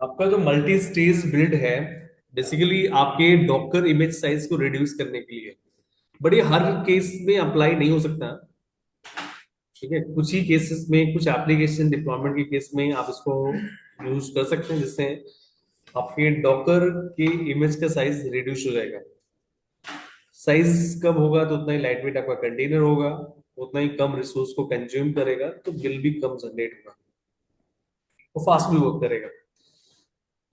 आपका जो multi stage build है बेसिकली आपके डॉकर इमेज साइज को रिड्यूस करने के लिए, बट ये हर केस में अप्लाई नहीं हो सकता। ठीक है, कुछ ही केसेस में, कुछ एप्लीकेशन डिप्लॉयमेंट के केस में आप इसको यूज कर सकते हैं, जिससे आपके डॉकर की इमेज का साइज रिड्यूस हो जाएगा। साइज कम होगा तो उतना ही लाइट वेट आपका कंटेनर होगा, उतना ही कम रिसोर्स को कंज्यूम करेगा, तो बिल भी कम जनरेट होगा, वो फास्ट भी वर्क करेगा।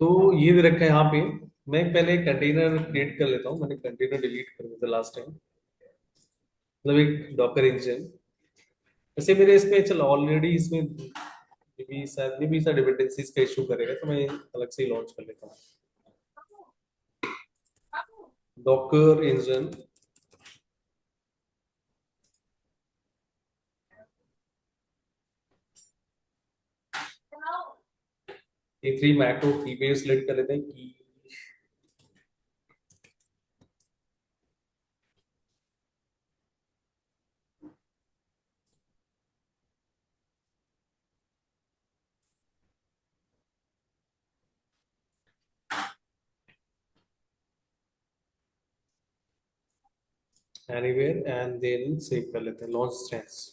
तो ये भी रखा है यहाँ पे। मैं पहले कंटेनर क्रिएट कर लेता हूँ, मैंने कंटेनर डिलीट कर दिया था लास्ट टाइम, मतलब एक डॉकर इंजन। वैसे मेरे इसमें चल ऑलरेडी इसमें भी शायद ये भी सा डिपेंडेंसीज का इशू करेगा, तो मैं अलग से ही लॉन्च कर लेता हूँ डॉकर इंजन। ये थ्री मैक्रो की पे सिलेक्ट कर लेते हैं की एनीवेयर एंड देन सेव कर लेते हैं लॉन्च स्टैंड्स।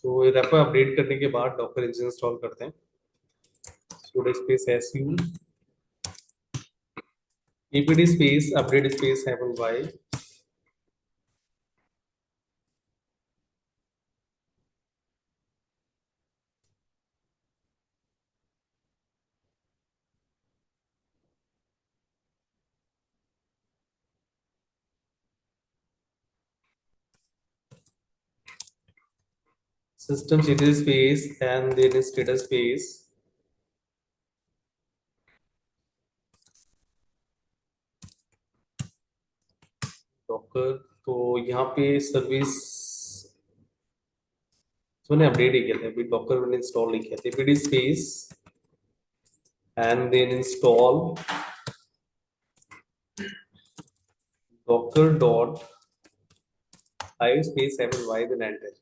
तो ये रेपो अपडेट करने के बाद डॉकर इंजन इंस्टॉल करते हैं। sudo space su apd space update space -y system ctl space and then status space Docker. तो यहाँ पे सर्विस तो मैंने अपडेट ही किया था, अभी डॉकर मैंने इंस्टॉल नहीं किया था। apd space and then install docker dot I space -y then enter।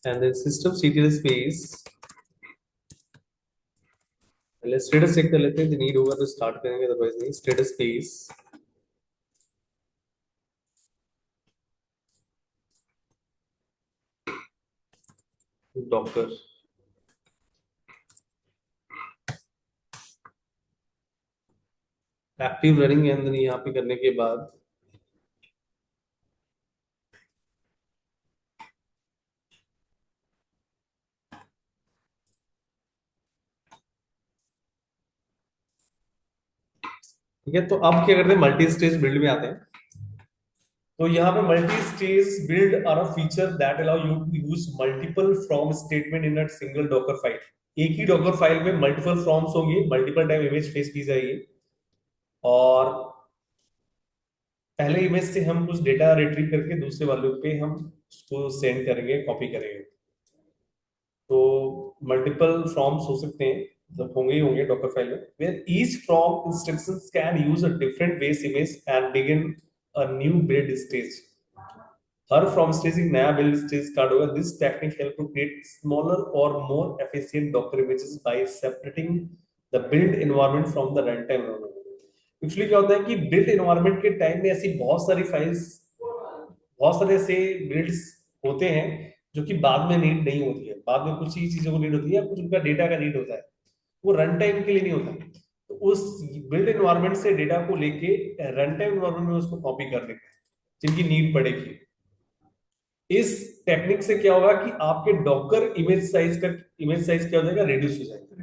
and then system ctl space पहले स्टेटस चेक कर लेते हैं, नीड होगा तो स्टार्ट करेंगे, अदरवाइज नहीं। Status space docker active running and then यहाँ पे करने के बाद ठीक है। तो अब क्या करते हैं, मल्टी स्टेज बिल्ड में आते हैं। तो यहाँ पे multi stage build are a feature that allow you to use multiple from statement in a single docker file. एक ही डॉकर फाइल में मल्टीपल फ्रॉम्स होंगे, मल्टीपल टाइम इमेज फेच की जाएगी, और पहले इमेज से हम कुछ डेटा रिट्रीव करके दूसरे वालों पे हम उसको सेंड करेंगे, कॉपी करेंगे। तो मल्टीपल फ्रॉम्स हो सकते हैं, मतलब होंगे ही होंगे डॉकर फाइल में, where each from instructions can use a different base image and begin a new build stage. हर फ्रॉम स्टेज एक नया बिल्ड स्टेज स्टार्ट होगा। This technique help to create smaller और more efficient Docker images by separating the build environment from the run time environment. Actually क्या होता है कि build environment के टाइम में ऐसी बहुत सारी फाइल्स, बहुत सारे ऐसे बिल्ड्स होते हैं जो कि बाद में नीड नहीं होती है, बाद में कुछ ही चीजों को नीड होती है, कुछ उनका डेटा का नीड होता है। वो रन टाइम के लिए नहीं होता। तो उस बिल्ड एनवायरनमेंट से डेटा को लेके रन टाइम एनवायरनमेंट में उसको कॉपी कर देंगे जिनकी नीड पड़ेगी। इस टेक्निक से क्या होगा कि आपके डॉकर इमेज साइज क्या हो जाएगा, रिड्यूस हो जाएगा।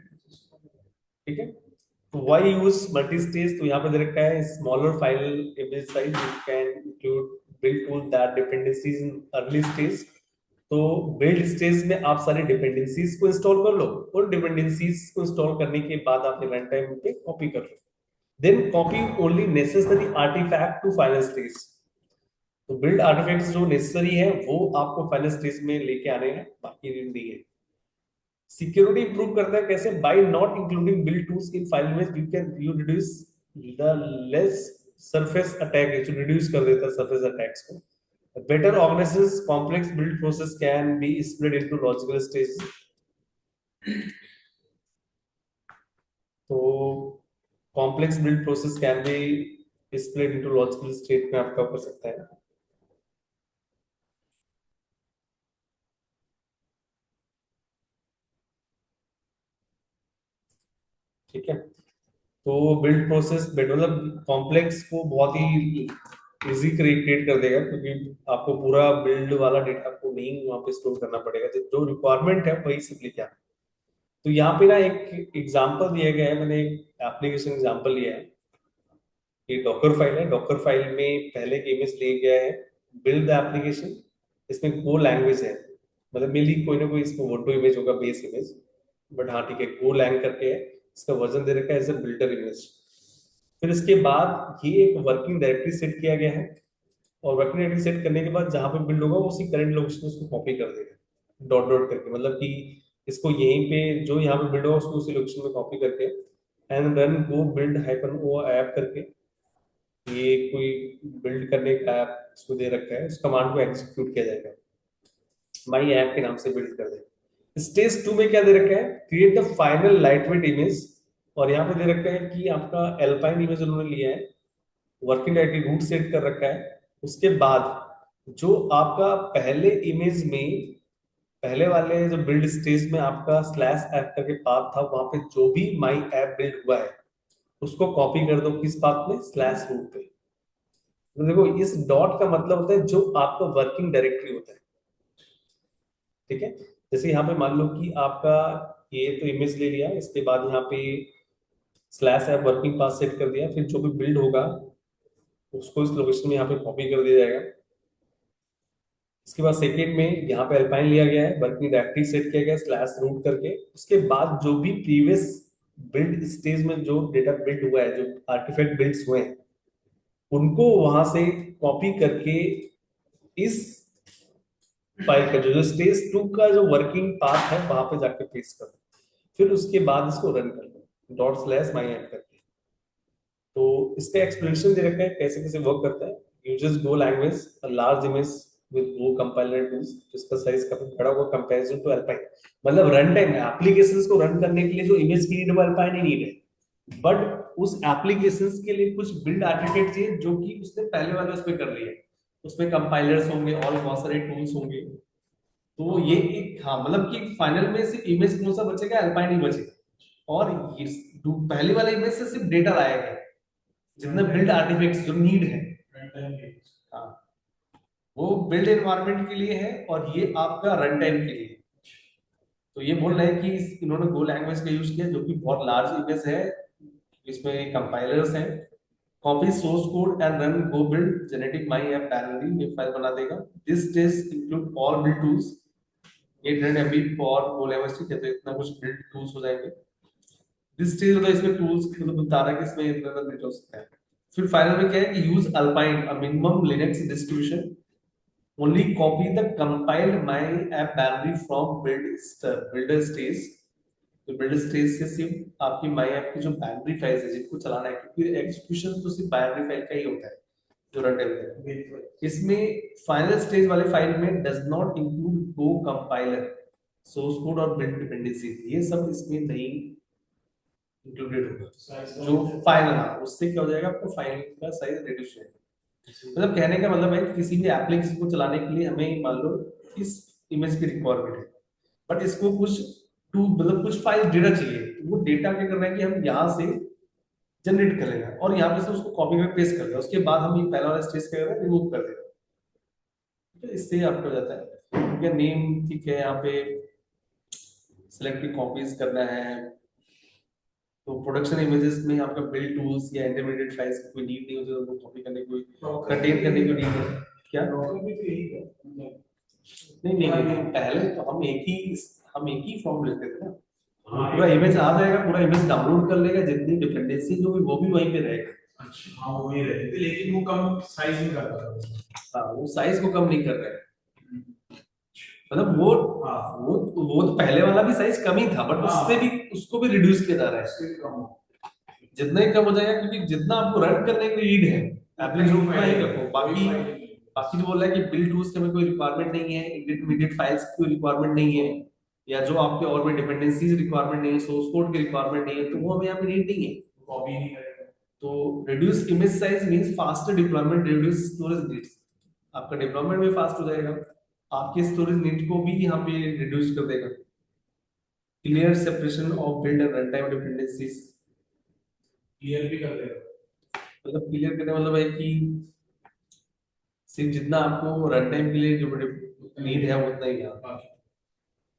ठीक है, तो वाई यूज मल्टी स्टेज, तो यहाँ पे दे रखा है smaller file image size can include build tool that dependencies in early stage. तो बिल्ड स्टेज में आप सारी डिपेंडेंसीज को इंस्टॉल कर लो, और डिपेंडेंसीज को इंस्टॉल करने के बाद आप रन टाइम पे कॉपी कर लो, then copy only necessary artifact to final stage. तो बिल्ड आर्टिफैक्ट्स जो नेसेसरी है वो आपको फाइनल स्टेज में लेके आने हैं, बाकी नहीं है। सिक्योरिटी इंप्रूव करता है कैसे, by not including build tools in file में you reduce the less surface attack, जो रिड्यूस कर देता है सरफेस अटैक्स को। Better organization complex build process can be split into logical stage. तो complex build process can be split into logical state में आपका कर सकता है। ठीक है, तो बिल्ड प्रोसेस मतलब कॉम्प्लेक्स को बहुत ही इजी क्रिएट कर देगा, क्योंकि आपको पूरा बिल्ड वाला डेटा को नहीं वहां पे स्टोर करना पड़ेगा, तो जो रिक्वायरमेंट है वही सिंपली क्या। तो यहाँ पे ना एक एग्जांपल दिया गया है, मैंने एक एप्लीकेशन एग्जांपल लिया है। ये डॉकर फाइल है, डॉकर फाइल में पहले एक इमेज लिया गया है, बिल्ड द एप्लीकेशन। इसमें गो लैंग्वेज है, मतलब मेनली कोई ना कोई इसमें वन इमेज होगा, बेस इमेज। बट हाँ ठीक है, गो लैंग करके है, इसका वर्जन दे रखा है एज ए बिल्डर इमेज। फिर इसके बाद ये एक वर्किंग डायरेक्टरी सेट किया गया है, और वर्किंग डायरेक्टरी सेट करने के बाद जहां पे बिल्ड होगा उसी करंट लोकेशन में उसको कॉपी कर देगा डॉट डॉट करके, मतलब कि इसको यहीं पे जो यहाँ पे बिल्ड होगा उसको उसी लोकेशन में कॉपी करके, and run go build hyphen o app करके, ये कोई बिल्ड करने का ऐप इसको दे रखा है, उस कमांड को एग्जीक्यूट किया जाएगा, माई ऐप के नाम से बिल्ड कर देगा। स्टेज 2 में क्या दे रखा है, create the final lightweight image. और यहाँ पे दे रखा है कि आपका एल्पाइन इमेज उन्होंने लिया है, वर्किंग डायरेक्टरी रूट सेट कर रखा है। उसके बाद जो आपका पहले इमेज में, पहले वाले जो बिल्ड स्टेज में आपका स्लैश ऐप करके पाथ था, वहां पे जो भी माई ऐप बिल्ड हुआ है उसको कॉपी कर दो किस पाथ में, स्लैश रूट पे। तो देखो इस डॉट का मतलब होता है जो आपका वर्किंग डायरेक्टरी होता है। ठीक है, जैसे यहाँ पे मान लो कि आपका ये तो इमेज ले लिया, इसके बाद यहाँ पे slash app working path set कर दिया, फिर जो भी बिल्ड होगा उसको इस लोकेशन में यहाँ पे कॉपी कर दिया जाएगा। इसके बाद सेकेंड में यहाँ पे अल्पाइन लिया गया है, वर्किंग डायरेक्टरी सेट किया गया स्लैश रूट करके। उसके बाद जो भी प्रीवियस बिल्ड स्टेज में जो डेटा बिल्ड हुआ है, जो आर्टिफैक्ट बिल्ड्स हुए हैं, उनको वहां से कॉपी करके इस फाइल का जो स्टेज 2 का जो वर्किंग पाथ है वहां पे जाके पेस्ट कर दो, फिर उसके बाद इसको रन कर दो डॉट स्लैश माई ऐप करके। तो इसका एक्सप्लेनेशन दे रखा है कैसे कैसे वर्क करता है। Uses go language large image with go compiler tools, जिसका साइज काफी बड़ा होगा कंपैरिजन टू अल्पाइन। मतलब रन टाइम एप्लीकेशंस को रन करने के लिए जो इमेज की नीड है वो अल्पाइन ही नीड है, बट उस एप्लीकेशंस के लिए कुछ बिल्ड आर्टिफैक्ट चाहिए जो कि उसने पहले वाले उस पे कर लिया है। उसमें कंपाइलर्स होंगे और बहुत सारे टूल्स होंगे। तो ये एक, हाँ मतलब कि फाइनल में सिर्फ इमेज कौन सा बचेगा, अल्पाइन ही बचेगा। और ये पहले वाले इमेज से सिर्फ डेटा लाया गया है, जितने बिल्ड आर्टिफैक्ट्स जो नीड है, हाँ, वो बिल्ड एनवायरनमेंट के लिए है, और ये आपका रन टाइम के लिए है। तो ये बोल रहे हैं कि इन्होंने गो लैंग्वेज का यूज किया जो कि बहुत लार्ज इमेज है, इसमें कंपाइलर्स हैं। Copy source code and run go build genetic my app parallelly, ये फाइल बना देगा। This test include all build tools, ये run MB for Go language, ठीक है, तो इतना कुछ बिल्ड टूल्स हो जाएंगे। दिस स्टेज मतलब इसमें टूल्स मतलब बता रहा है कि इसमें इतना बिल्ड हो सकता है। फिर फाइनल में क्या है कि use alpine a minimum Linux distribution, only copy the compiled my app binary from builder stage। तो बिल्डर स्टेज से सिर्फ आपकी माई ऐप की जो बाइनरी फाइल्स है जिनको चलाना है, क्योंकि एग्जीक्यूशन तो सिर्फ बाइनरी फाइल का ही होता है जो रन टाइम है। इसमें फाइनल स्टेज वाले फाइल में does not include go compiler, source code और बिल्ड डिपेंडेंसी, ये सब इसमें नहीं इंक्लूडेड होगा। जो फाइनल है उससे क्या हो जाएगा, आपका फाइल का साइज रिड्यूस हो जाएगा। मतलब कहने का मतलब है कि किसी भी एप्लीकेशन को चलाने के लिए हमें मान लो इस इमेज की रिक्वायरमेंट है, बट इसको कुछ टू मतलब कुछ फाइल डेटा चाहिए, तो वो डेटा क्या करना है कि हम यहाँ से जनरेट कर लेना और यहाँ पे से उसको कॉपी में पेस्ट कर देना, उसके बाद हम ये पहला वाला स्टेज क्या करना है, रिमूव कर देना। तो इससे आपका हो जाता है, ठीक है। नेम ठीक है, यहाँ पे सिलेक्ट कॉपीज करना है। तो प्रोडक्शन इमेजेस में आपका बिल्ड टूल्स या इंटरमीडिएट फाइल्स की कोई नीड नहीं होती, उनको कॉपी करने की, कोई कंटेन करने की नीड है क्या? डॉक्यूमेंट भी तो यही है। नहीं, पहले तो हम एक ही फॉर्म लेते थे ना। पूरा इमेज आ जाएगा, पूरा इमेज डाउनलोड कर लेगा, जितनी डिपेंडेंसी जो भी वो भी वहीं पे रहेगा। अच्छा हाँ वही रहती थी, लेकिन वो कम साइज नहीं करता था। हाँ, वो साइज को कम नहीं कर रहा है, मतलब वो, हाँ वो तो पहले वाला भी साइज कम ही था, बट उससे भी उसको भी रिड्यूस किया जा रहा है। उससे भी कम हो। जितना ही कम हो जाएगा, क्योंकि जितना आपको रन करने की नीड है एप्लीकेशन उतना ही रखो। बाकी बाकी जो बोल रहा है कि बिल्ड टूल्स की हमें कोई रिक्वायरमेंट नहीं है, इंटरमीडिएट फाइल्स की कोई रिक्वायरमेंट नहीं है, या जो आपके और में डिपेंडेंसीज रिक्वायरमेंट नहीं है, सोर्स कोड की रिक्वायरमेंट नहीं है, तो वो हमें यहाँ पे नीड नहीं है। कॉपी नहीं करेगा। तो reduce image size means faster deployment, reduce storage needs. आपका डिप्लॉयमेंट भी फास्ट हो जाएगा, आपके स्टोरेज नीड को भी यहाँ पे रिड्यूस कर देगा। Clear separation of build and run time dependencies, clear भी कर देगा। मतलब क्लियर करने मतलब है कि सिर्फ जितना आपको रन टाइम के लिए जो नीड है उतना ही यहाँ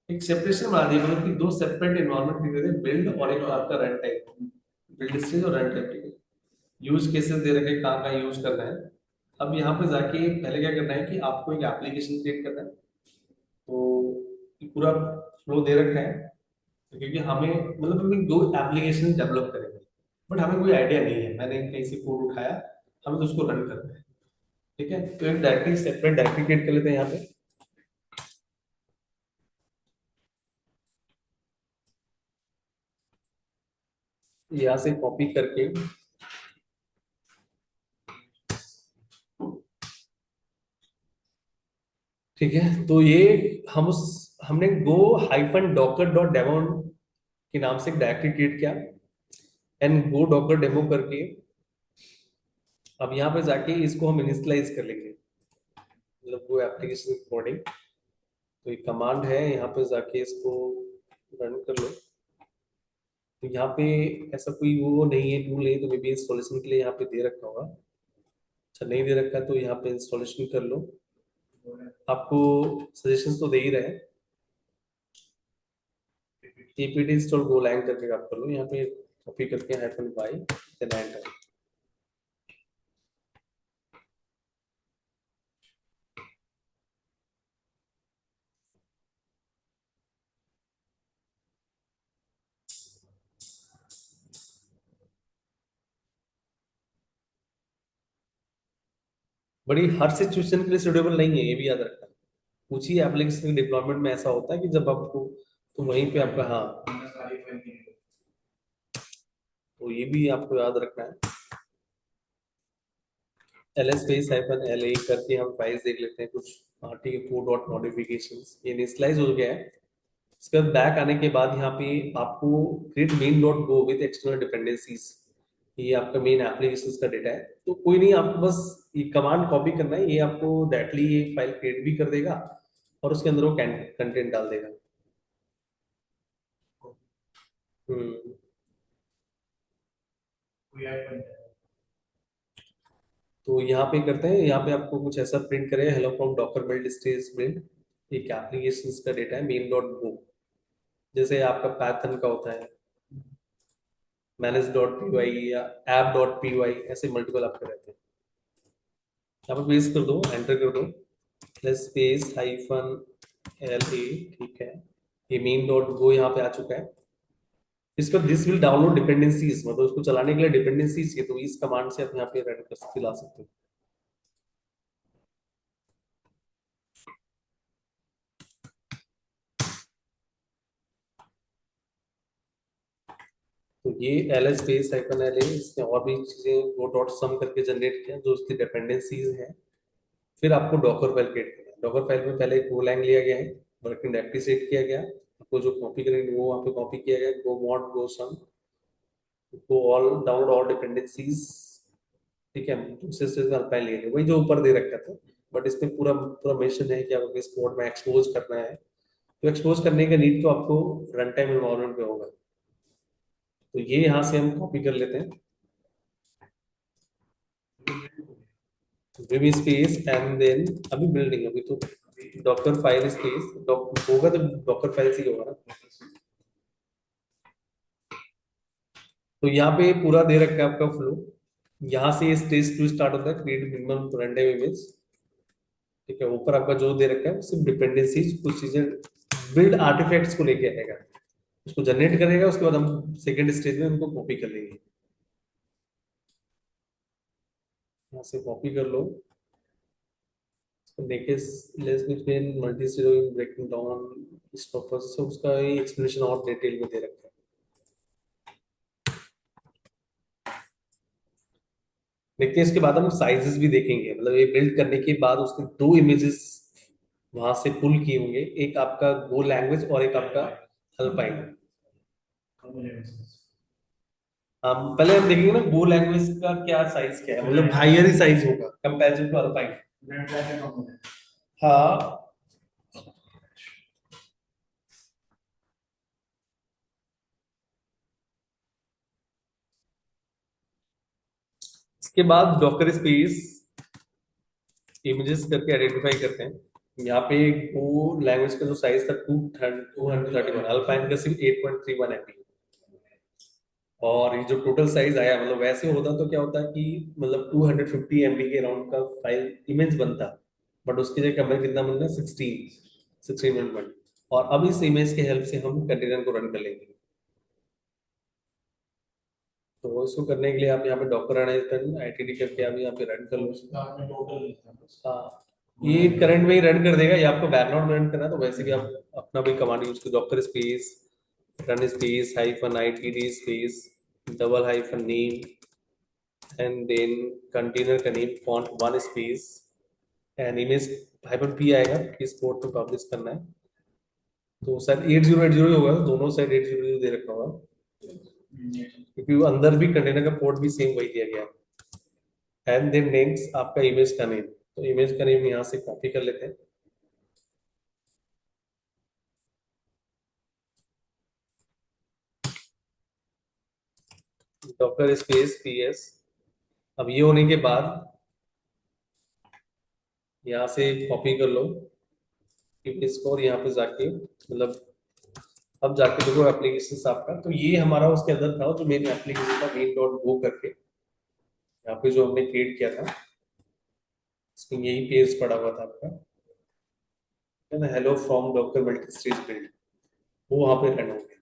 एक सेपरेशन बना दी, मतलब कि दो सेपरेट एनवायरनमेंट क्रिएट कर बिल्ड और एक आपका रन टाइम, बिल्ड स्टेज और रन टाइम। ठीक है, यूज केसेस दे रखे, कहाँ कहाँ यूज करना है। अब यहाँ पे जाके पहले क्या करना है कि आपको एक एप्लीकेशन क्रिएट करना है। तो ये पूरा फ्लो दे रखा है, तो क्योंकि हमें मतलब हम दो एप्लीकेशन डेवलप करेंगे, बट हमें कोई आइडिया नहीं है, मैंने कहीं से कोड उठाया, हमें तो उसको रन करना है। ठीक है, तो एक डायरेक्टरी सेपरेट डायरेक्टरी क्रिएट कर लेते हैं यहाँ पे। यहाँ से कॉपी करके, ठीक है, तो ये हमने गो हाइफन डॉकर डॉट डेमो के नाम से एक डायरेक्टरी क्रिएट किया, एंड गो डॉकर डेमो करके अब यहाँ पे जाके इसको हम इनिशियलाइज कर लेंगे, मतलब वो एप्लीकेशन कोडिंग। तो एक कमांड है, यहाँ पे जाके इसको रन कर लो। तो यहाँ पे ऐसा कोई वो नहीं है, टूल नहीं, तो मे बी इंस्टॉलेशन के लिए यहाँ पे दे रखा होगा। अच्छा, नहीं दे रखा तो यहाँ पे इंस्टॉलेशन कर लो। आपको सजेशंस तो दे ही रहे हैं, apt install golang करके आप कर लो, यहाँ पे कॉपी करके हाइफन बाय देन एंटर। बड़ी हर सिचुएशन के लिए सुटेबल नहीं है, ये भी याद रखना। कुछ ही एप्लीकेशन डिप्लॉयमेंट में ऐसा होता है कि जब आपको, तो वहीं पे आपका, हाँ, सारी फाइल नहीं। तो ये भी आपको याद रखना है। ls स्पेस हाइफन la करके हम फाइल्स देख लेते हैं कुछ। हाँ ठीक है, कोड डॉट मॉडिफिकेशंस ये इनिशियलाइज हो गया है। इसके बाद बैक आने के बाद यहाँ पे आपको create main dot go with external dependencies, ये आपका मेन एप्लीकेशंस का डेटा है। तो कोई नहीं, आपको बस ये कमांड कॉपी करना है, ये आपको डायरेक्टली ये फाइल क्रिएट भी कर देगा और उसके अंदर वो कंटेंट डाल देगा। हम्म कोई ऐप बन जाएगा। तो यहाँ पे करते हैं, यहाँ पे आपको कुछ ऐसा प्रिंट करेगा, hello from Docker build stage build, एक एप्लीकेशंस का डेटा है मेन डॉट गो, जैसे आपका पैथन का होता है मैनेज डॉट पी वाई या ऐप डॉट पी वाई, ऐसे मल्टीपल आपके रहते हैं। यहाँ पे पेस्ट कर दो, एंटर कर दो, plus space hyphen L A, ठीक है। ये मेन डॉट गो यहाँ पे आ चुका है। इसका दिस विल डाउनलोड डिपेंडेंसीज, मतलब उसको चलाने के लिए डिपेंडेंसीज चाहिए, तो इस कमांड से आप यहाँ पे रन कर सकते, ला सकते हो। तो ये L S space hyphen L A, इसने और भी चीजें वो डॉट सम करके जनरेट किया जो उसकी डिपेंडेंसीज हैं। फिर आपको डॉकर फाइल क्रिएट करना है। डॉकर फाइल में पहले एक गोलैंग लिया गया है, वर्किंग डायरेक्टरी सेट किया गया, आपको जो कॉपी करेंगे वो वहाँ पे कॉपी किया गया, go mod go sum, go all download all dependencies, ठीक है। दूसरे से अल्पाइन ले लिया, वही जो ऊपर दे रखा था, बट इसमें पूरा पूरा मेंशन है कि आपको किस कोड में एक्सपोज करना है, तो एक्सपोज करने का नीड तो आपको रन टाइम एनवायरनमेंट पे होगा। तो ये यहाँ से हम कॉपी कर लेते हैं, विम स्पेस एंड देन, अभी बिल्डिंग अभी तो डॉकर फाइल स्पेस होगा तो डॉकर फाइल से ही होगा ना। तो यहाँ पे पूरा दे रखा है आपका फ्लो। यहाँ से स्टेज 2 स्टार्ट होता है, create minimum run time image. ठीक है, ऊपर आपका जो दे रखा है सिर्फ डिपेंडेंसीज, कुछ चीजें बिल्ड आर्टिफैक्ट्स को लेके आएगा, उसको जनरेट करेगा, उसके बाद हम सेकंड स्टेज में उनको कॉपी कर लेंगे। यहाँ से कॉपी कर लो, देखिए less between multi stage breaking down इस पर्पस से, उसका ये एक्सप्लेनेशन और डिटेल में दे रखा है। देखते हैं, इसके बाद हम साइजेस भी देखेंगे, मतलब ये बिल्ड करने के बाद उसके दो इमेजेस वहां से पुल किए होंगे, एक आपका गो लैंग्वेज और एक आपका अल्पाइन। हम पहले हम देखेंगे ना गो लैंग्वेज का क्या साइज क्या है, मतलब हायर ही साइज होगा कंपैरिजन टू अल्पाइन। हाँ, इसके बाद डॉकर स्पेस इमेजेस करके आइडेंटिफाई करते हैं। यहाँ पे गो लैंग्वेज का जो साइज था 231, अल्पाइन का सिर्फ 8.31 MB। और ये जो टोटल साइज आया, मतलब वैसे होता तो क्या होता कि मतलब 250 MB के अराउंड का फाइल इमेज बनता, बट उसकी जगह हमें कितना बनना है, 16 और अब इस इमेज के हेल्प से हम कंटेनर को रन कर लेंगे। तो इसको करने के लिए आप यहाँ पे डॉकर आईटीडी करके आप यहाँ पे रन कर लो। हाँ, ये करंट में ही रन कर देगा, ये आपको बैकग्राउंड में रन करना है, तो वैसे भी आप अपना भी कमांड यूज कर, Docker space run space hyphen ITD space double hyphen name and then container का name font one space and image hyperlink P आएगा, किस पोर्ट पे पब्लिश करना है। तो शायद 8080 होगा, दोनों साइड 8080 दे रखा होगा, क्योंकि वो अंदर भी कंटेनर का पोर्ट भी सेम वही दिया गया है। एंड देन नेम्स आपका इमेज का नेम, तो इमेज का नेम यहाँ से कॉपी कर लेते हैं। Docker space PS. अब ये होने के बाद यहाँ से कॉपी कर लो इमेज को, और यहाँ पे जाके मतलब अब जाके देखो एप्लीकेशन आपका, तो ये हमारा उसके अंदर था जो मेन एप्लीकेशन था, मेन डॉट गो करके यहाँ पे जो हमने क्रिएट किया था, इसमें यही पेज पड़ा हुआ था आपका, है ना, hello from doctor multi stage build, वो वहां पे रन हो गया।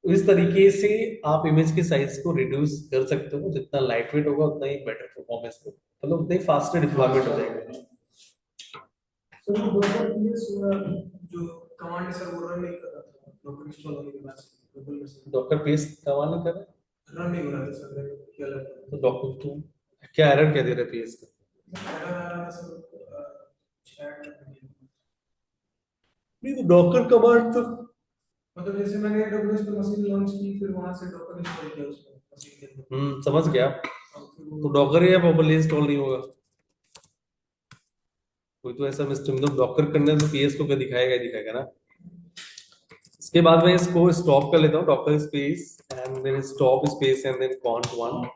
तो इस तरीके से आप इमेज के साइज को रिड्यूस कर सकते हो, जितना लाइट वेट होगा उतना ही बेटर परफॉर्मेंस होगा, मतलब उतना ही फास्टर डिप्लॉयमेंट हो जाएगा। सर वो डॉकर पीएस जो कमांड सर वो रन नहीं कर रहा था डॉकर इंस्टॉल होने के बाद लोकल में से डॉक्टर पेज कमाल नहीं कर रहा, रन नहीं हो रहा था सर, क्या लगता तो डॉक्टर तू क्या एरर क्या दे रहा है पेज का? है एरर आ रहा था सर, चैट नहीं तो डॉकर कमांड तो मतलब जैसे मैंने AWS पे मशीन लॉन्च की, फिर वहां से डॉकर इंस्टॉल किया उसमें मशीन के अंदर, समझ गया। और फिर तो वो डॉकर या प्रॉपर्ली इंस्टॉल नहीं होगा, कोई तो ऐसा मिस्टेक, मतलब डॉकर करने तो पीएस को क्या दिखाएगा ही दिखाएगा ना। इसके बाद मैं इसको स्टॉप कर लेता हूँ, docker space and then stop space and then font one,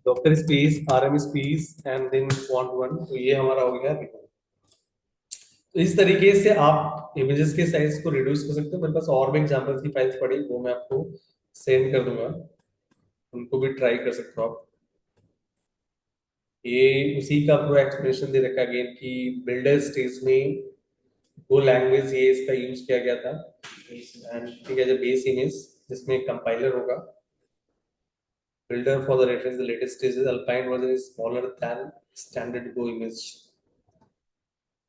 docker space RM space and then font one, तो ये हमारा हो गया रिमूव। तो इस तरीके से आप इमेजेस के साइज को रिड्यूस कर सकते हो। मेरे पास और भी एग्जांपल्स की फाइल्स पड़ी, वो मैं आपको सेंड कर दूंगा, उनको भी ट्राई कर सकते हो आप। ये उसी का पूरा एक्सप्लेनेशन दे रखा अगेन कि बिल्डर स्टेज में वो लैंग्वेज ये इसका यूज किया गया था, एंड ठीक है, जब बेस इमेज जिसमें कंपाइलर होगा, builder for the reference the latest stages alpine version is smaller than standard go image।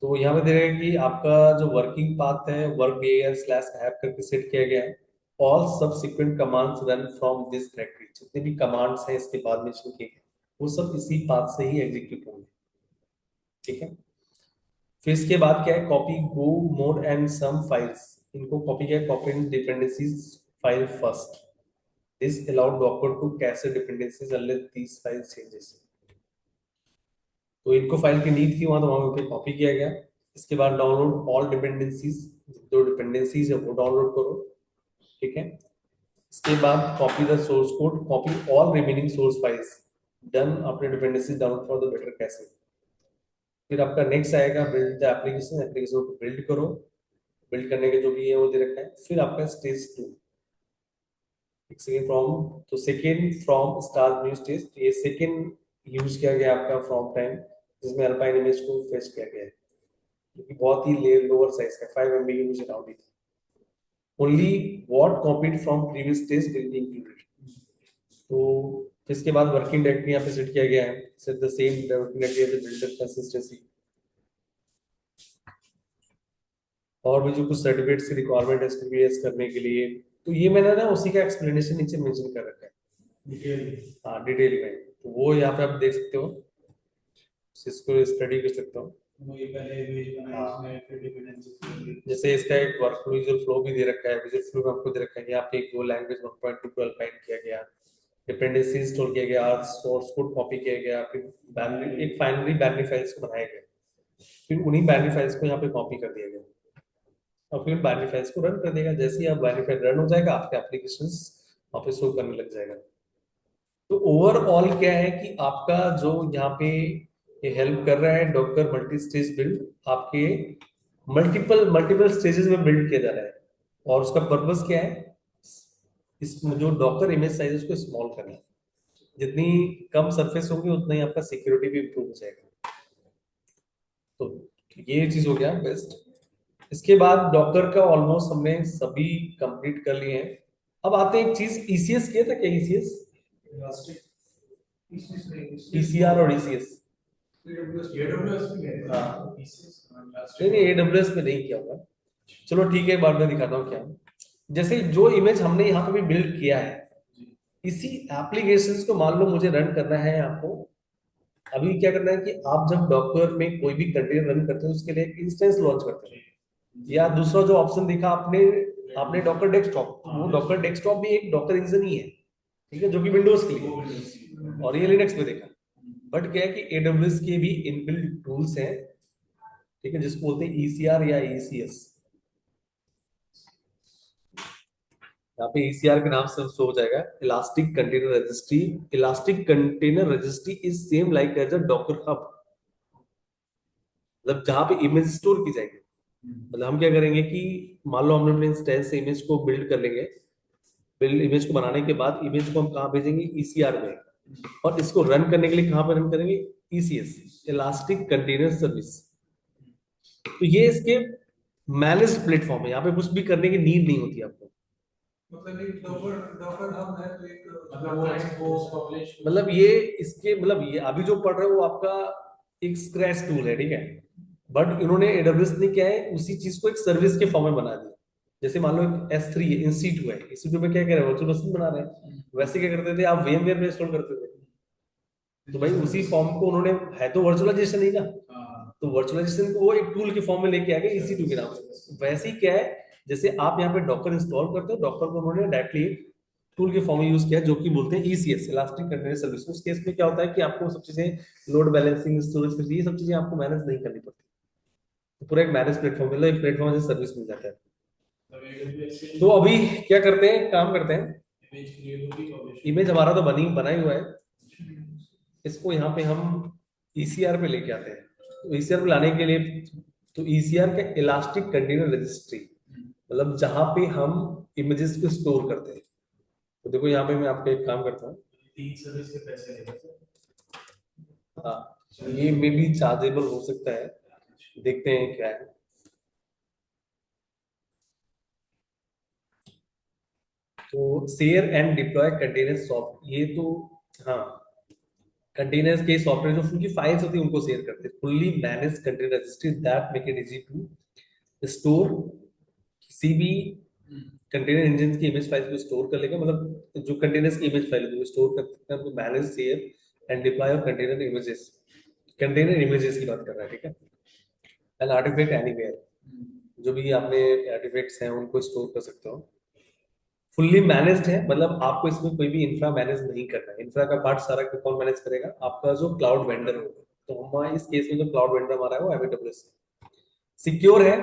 तो यहाँ पे दे रहा है कि आपका जो वर्किंग पाथ है वर्क बेयर स्लैश ऐप करके सेट किया गया है, all subsequent commands run from this directory, जितने भी कमांड्स हैं इसके बाद मेंशन किए गए वो सब इसी पाथ से ही एग्जीक्यूट होंगे। ठीक है, फिर इसके बाद क्या है, copy go mod and sum files, इनको कॉपी किया, copy dependencies file first, this allowed Docker to cache dependencies unless these files changes। तो इनको फाइल की नीड थी वहां, तो वहां पे कॉपी किया गया। इसके बाद डाउनलोड ऑल डिपेंडेंसीज जो डिपेंडेंसीज है वो डाउनलोड करो, ठीक है। इसके बाद copy the source code, copy all remaining source files, done, अपने dependencies download for the better कैसे। फिर आपका नेक्स्ट आएगा बिल्ड द एप्लीकेशन, एप्लीकेशन को बिल्ड करो, बिल्ड करने के जो भी है वो दे रखा है। फिर आपका स्टेज 2, सेकेंड फ्रॉम, तो second from star new stage, ये सेकेंड यूज किया गया आपका फ्रॉम टाइम, जिसमें अल्पाइन इमेज को फेच किया गया है, क्योंकि बहुत ही लोअर साइज का 5 MB की मुझे अराउंड थी। Only what copied from previous stage will be included. तो इसके बाद वर्किंग डायरेक्टरी यहाँ पे सेट किया गया है, set the same working directory as builder consistency. और भी जो कुछ सर्टिफिकेट्स की रिक्वायरमेंट है इसको करने के लिए, तो ये मैंने ना उसी का एक्सप्लेनेशन नीचे मेंशन कर रखा है डिटेल, हाँ डिटेल में, तो वो यहाँ पे आप देख सकते हो, इसको स्टडी कर सकते हो। वो ये पहले इमेज बनाई, इसमें फिर डिपेंडेंसी, जैसे इसका एक वर्कफ्लो विजुअल फ्लो भी दे रखा है, विजुअल फ्लो में आपको दे रखा है कि यहाँ पे एक वो लैंग्वेज 1.2 को अलाइन किया गया, डिपेंडेंसी इंस्टॉल किया गया, सोर्स कोड कॉपी किया गया, फिर बाइनरी, एक फाइनली बाइनरी फाइल्स को बनाया गया, फिर उन्हीं बाइनरी फाइल्स को यहाँ पे कॉपी कर दिया गया, और फिर बाइनरी फाइल्स को रन कर देगा। जैसे ही आप बाइनरी फाइल रन हो जाएगा, आपके एप्लीकेशंस वहाँ पे शो करने लग जाएगा। तो ओवरऑल क्या है कि आपका जो यहाँ पे ये हेल्प कर रहा है डॉकर मल्टी स्टेज बिल्ड, आपके मल्टीपल मल्टीपल स्टेजेस में बिल्ड किया जा रहा है, और उसका पर्पस क्या है, इस जो डॉकर इमेज साइज उसको स्मॉल करना है, जितनी कम सरफेस होगी उतना ही आपका सिक्योरिटी भी इंप्रूव हो जाएगा। तो ये चीज हो गया बेस्ट। इसके बाद डॉकर का ऑलमोस्ट हमने सभी कंप्लीट कर लिए हैं। अब आते हैं एक चीज, ईसीएस किया था क्या, ईसीएस, ईसीआर और ईसीएस, नहीं एडब्ल्यूएस में नहीं किया होगा, चलो ठीक है बाद में दिखाता हूँ क्या। जैसे जो इमेज हमने यहाँ पे भी बिल्ड किया है, इसी एप्लीकेशंस को मान लो मुझे रन करना है आपको, अभी क्या करना है कि आप जब डॉकर में कोई भी कंटेनर रन करते हो उसके लिए एक इंस्टेंस लॉन्च करते हैं, या दूसरा जो ऑप्शन दिखा आपने आपने डॉकर डेस्कटॉप, वो डॉकर डेस्कटॉप भी एक डॉकर इंजन ही है, ठीक है, जो कि विंडोज के लिए, और ये लिनक्स पे देखा। बट क्या है कि एडब्ल्यूएस के भी इनबिल्ट टूल्स हैं, ठीक है, जिसको बोलते हैं ईसीआर या ईसीएस। यहाँ पे ईसीआर के नाम से शो हो जाएगा, elastic container registry. Elastic container registry is same like as a docker hub, मतलब जहां पे इमेज स्टोर की जाएगी। मतलब हम क्या करेंगे कि मान लो हमने अपने इंस्टेंस से इमेज को बिल्ड कर लेंगे, बिल्ड इमेज को बनाने के बाद इमेज को हम कहाँ भेजेंगे, ईसीआर में, और इसको रन करने के लिए कहाँ पे रन करेंगे, ईसीएस, इलास्टिक कंटेनर सर्विस। तो ये इसके मैनेज प्लेटफॉर्म है, यहाँ पे कुछ भी करने की नीड नहीं होती आपको। मतलब एक डॉकर डॉकर हब है, तो एक मतलब वो पब्लिश, मतलब ये इसके मतलब ये अभी जो पढ़ रहे हो वो आपका एक स्क्रैच टूल है, ठीक है, बट इन्होंने एडब्ल्यूएस ने क्या है उसी चीज को एक सर्विस के फॉर्म में बना दिया। जैसे मान लो S3 है, इंस्टीट्यूट है, इंस्टीट्यूट में क्या कर रहे हैं, वर्चुअल मशीन बना रहे हैं, वैसे क्या करते थे आप VMware में इंस्टॉल करते थे, तो भाई उसी फॉर्म को उन्होंने, है तो वर्चुअलाइजेशन ही ना, तो वर्चुअलाइजेशन को वो एक टूल के फॉर्म में लेके आ गए EC2 के नाम से। वैसे ही क्या है, जैसे आप यहाँ पे डॉकर इंस्टॉल करते हो, डॉकर को उन्होंने डायरेक्टली टूल के फॉर्म में यूज किया, जो कि बोलते हैं ECS, इलास्टिक कंटेनर सर्विस। उस केस में क्या होता है कि आपको सब चीजें लोड बैलेंसिंग, स्टोरेज, ये सब चीजें आपको मैनेज नहीं करनी पड़ती, तो पूरा एक मैनेज प्लेटफॉर्म, मतलब एक प्लेटफॉर्म से सर्विस मिल जाता है। तो अभी क्या करते हैं, काम करते हैं, इमेज हमारा तो बना ही हुआ है, इसको यहाँ पे हम ECR पे लेके आते हैं। तो ECR पे लाने के लिए, तो ECR का इलास्टिक कंटेनर रजिस्ट्री, मतलब जहां पे हम इमेजेस को स्टोर करते हैं। तो देखो यहाँ पे मैं आपको एक काम करता हूँ, 3 सर्विस के पैसे लेगा, हाँ ये मे भी चार्जेबल हो सकता है, देखते हैं क्या है। तो share and deploy container soft, ये तो हाँ कंटेनर्स के सॉफ्टवेयर जो उनकी फाइल्स होती है उनको शेयर करते हैं। Fully manage container registry that make it easy to store, किसी भी कंटेनर इंजन की इमेज फाइल को स्टोर कर लेगा, मतलब जो कंटेनर्स की इमेज फाइल है स्टोर कर सकते हैं, तो manage share and deploy of container images, container images की बात कर रहा है, ठीक है, एंड आर्टिफैक्ट एनीवेयर, जो भी आपने आर्टिफैक्ट्स हैं उनको स्टोर कर सकते हो। फुल्ली मैनेज्ड है, मतलब आपको इसमें कोई भी इंफ्रा मैनेज नहीं करना है, इंफ्रा का पार्ट सारा कौन मैनेज करेगा, आपका जो क्लाउड वेंडर होगा। तो हमारा इस केस में जो क्लाउड वेंडर हमारा है वो AWS है, सिक्योर है,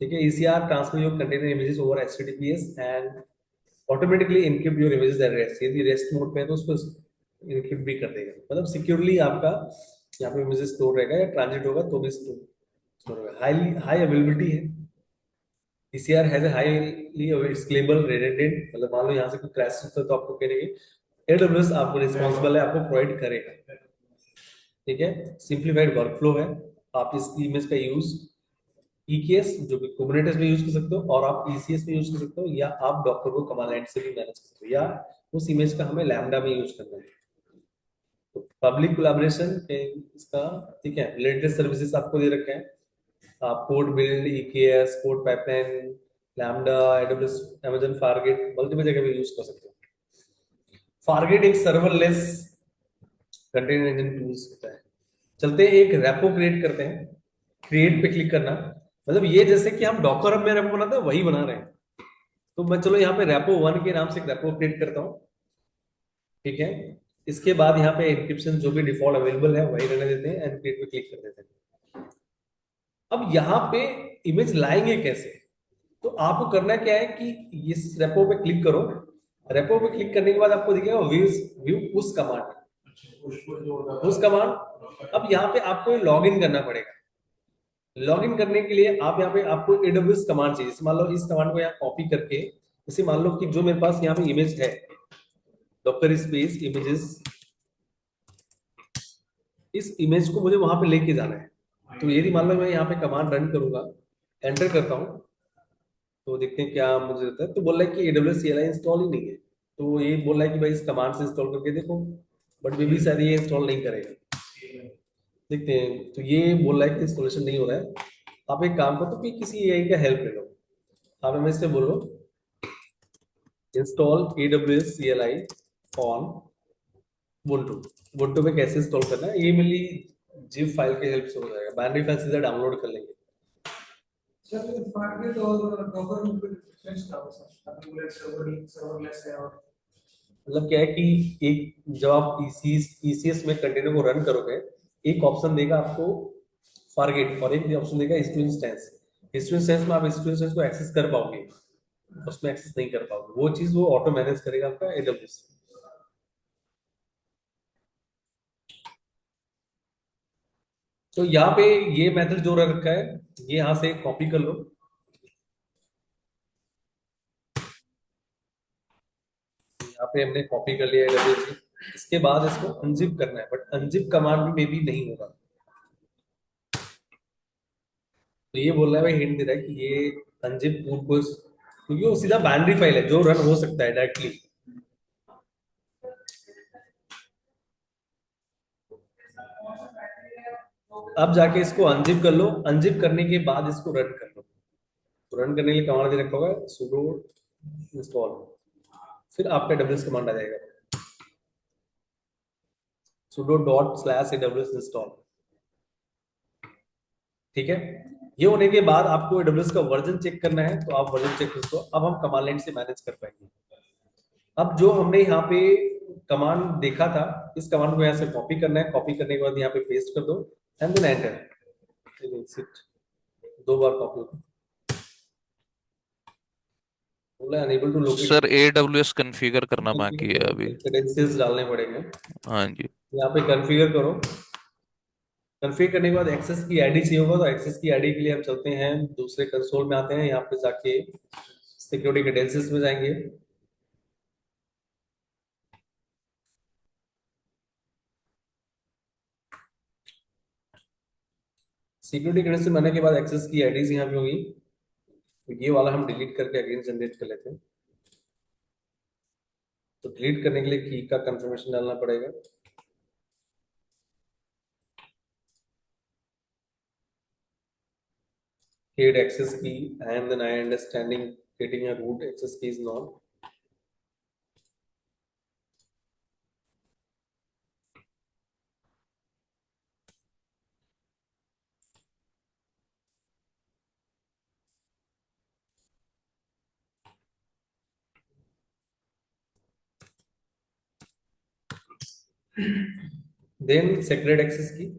ठीक है, ECR transfer your container images over HTTPS and automatically encrypt your images at rest. यदि रेस्ट मोड पे है तो उसको इनक्रिप्ट भी कर देगा, मतलब सिक्योरली आपका यहाँ पे इमेजेस स्टोर रहेगा, या ट्रांजिट होगा तो भी स्टोर होगा। हाई हाई अवेलेबिलिटी है। ECR has a highly scalable redundant, मतलब मान लो यहाँ से कोई क्रैश होता है तो आपको कहेंगे AWS आपको रिस्पॉन्सिबल है, आपको प्रोवाइड करेगा। ठीक है, सिंप्लीफाइड वर्कफ्लो है। आप इस इमेज का यूज EKS जो कि कुबरनेटिस में यूज कर सकते हो, और आप ECS में यूज कर सकते हो, या आप डॉक्टर को कमांड लाइन से भी मैनेज कर सकते हो, या उस इमेज का हमें लैम्बडा में यूज करना है। तो पब्लिक कोलैबोरेशन इसका, ठीक है, रिलेटेड सर्विसेज आपको दे रखे हैं। आप code build, EKS, code pipeline, lambda, AWS, Amazon forget, multiple जगह पे यूज कर सकते हो। फारगेट एक सर्वरलेस कंटेनर इंजन टूल्स होता है। चलते हैं एक रेपो क्रिएट करते हैं। क्रिएट पे क्लिक करना, मतलब ये जैसे कि हम डॉकर हब में रेपो बनाते हैं वही बना रहे हैं। तो मैं चलो यहाँ पे रेपो 1 के नाम से एक रेपो क्रिएट करता हूँ। ठीक है, इसके बाद यहाँ पे इंक्रिप्शन जो भी डिफॉल्ट अवेलेबल है वही रहने देते हैं, एंड क्रिएट पे क्लिक कर देते हैं। अब यहाँ पे इमेज लाएंगे कैसे? तो आपको करना क्या है कि इस रेपो पे क्लिक करो। रेपो पे क्लिक करने के बाद आपको दिखेगा व्यू उस कमांड, उस कमांड। अब यहाँ पे आपको लॉग इन करना पड़ेगा। लॉग इन करने के लिए आप यहाँ पे आपको AWS कमांड चाहिए। जैसे मान लो इस कमांड को यहाँ कॉपी करके, जैसे मान लो कि जो मेरे पास यहाँ पे इमेज है, डॉकर स्पेस इमेजेस, इस इमेज को मुझे वहां पे लेके जाना है। तो यदि मान लो मैं यहाँ पे कमांड रन करूंगा, एंटर करता हूँ, तो देखते हैं क्या मुझे देता है। तो बोल रहा है कि AWS CLI इंस्टॉल ही नहीं है। तो ये बोल रहा है कि भाई इस कमांड से इंस्टॉल करके देखो, बट मे भी शायद ये इंस्टॉल नहीं करेगा। देखते हैं। तो ये बोल रहा है कि इंस्टॉलेशन नहीं हो रहा है। आप एक काम करो, तो कि किसी AI का हेल्प ले लो। आप हमें से बोलो install AWS CLI on Ubuntu। Ubuntu में कैसे इंस्टॉल करना है, ये मेरी जिप फाइल के हेल्प से हो जाएगा। बाइनरी फाइल सीधा डाउनलोड कर लेंगे। सर फारगेट और डॉकर में कोई डिफरेंस क्या होगा सर? आपने बोला सर्वरलेस है, और मतलब क्या है कि एक जब आप ECS में कंटेनर को रन करोगे, एक ऑप्शन देगा आपको फारगेट, और एक ऑप्शन देगा हिस्ट्री इंस्टेंस। हिस्ट्री इंस्टेंस में आप हिस्ट्री इंस्टेंस को एक्सेस कर पाओगे, उसमें एक्सेस नहीं कर पाओगे। वो चीज वो ऑटो मैनेज करेगा आपका AWS। तो यहाँ पे ये मेथड जो रखा है, ये यहाँ से कॉपी कर लो। यहाँ पे हमने कॉपी कर लिया AWS से। इसके बाद इसको अनजिप करना है, बट अनजिप कमांड भी मे बी नहीं होगा। तो ये बोल रहा है भाई, हिंट दे रहा है कि ये अनजिप बूट को, क्योंकि वो सीधा बाइनरी फाइल है जो रन हो सकता है डायरेक्टली। अब जाके इसको अनजिप कर लो। अनजिप करने के बाद इसको रन कर लो। तो रन करने के लिए कमांड दे रखा होगा sudo इंस्टॉल, फिर आपका AWS कमांड आ जाएगा sudo./AWS install। ठीक है, ये होने के बाद आपको AWS का वर्जन चेक करना है, तो आप वर्जन चेक कर दो। अब हम कमांड लाइन से मैनेज कर पाएंगे। अब जो हमने यहाँ पे कमांड देखा था, इस कमांड को यहाँ से कॉपी करना है। कॉपी करने के बाद यहाँ पे पेस्ट कर दो, एंड देन एंटर। दो बार कॉपी, बोला unable to locate. Sir AWS configure करना बाकी है अभी। क्रेडेंशियल्स डालने पड़ेंगे। हाँ जी। यहाँ पे कॉन्फ़िगर करो। कॉन्फ़िगर करने के बाद एक्सेस की आईडी चाहिए होगा, तो एक्सेस की आईडी के लिए हम चलते हैं दूसरे कंसोल में, आते हैं यहाँ पे जाके सिक्योरिटी क्रेडेंशियल्स में जाएंगे। सिक्योरिटी क्रेडेंशियल बनने के बाद एक्सेस की आईडीज यहाँ पे होगी। तो ये वाला हम डिलीट करके अगेन जनरेट कर लेते हैं। तो डिलीट करने के लिए की का कंफर्मेशन डालना पड़ेगा। Create access key, and then I understanding getting a root access key is not. Then secret access key,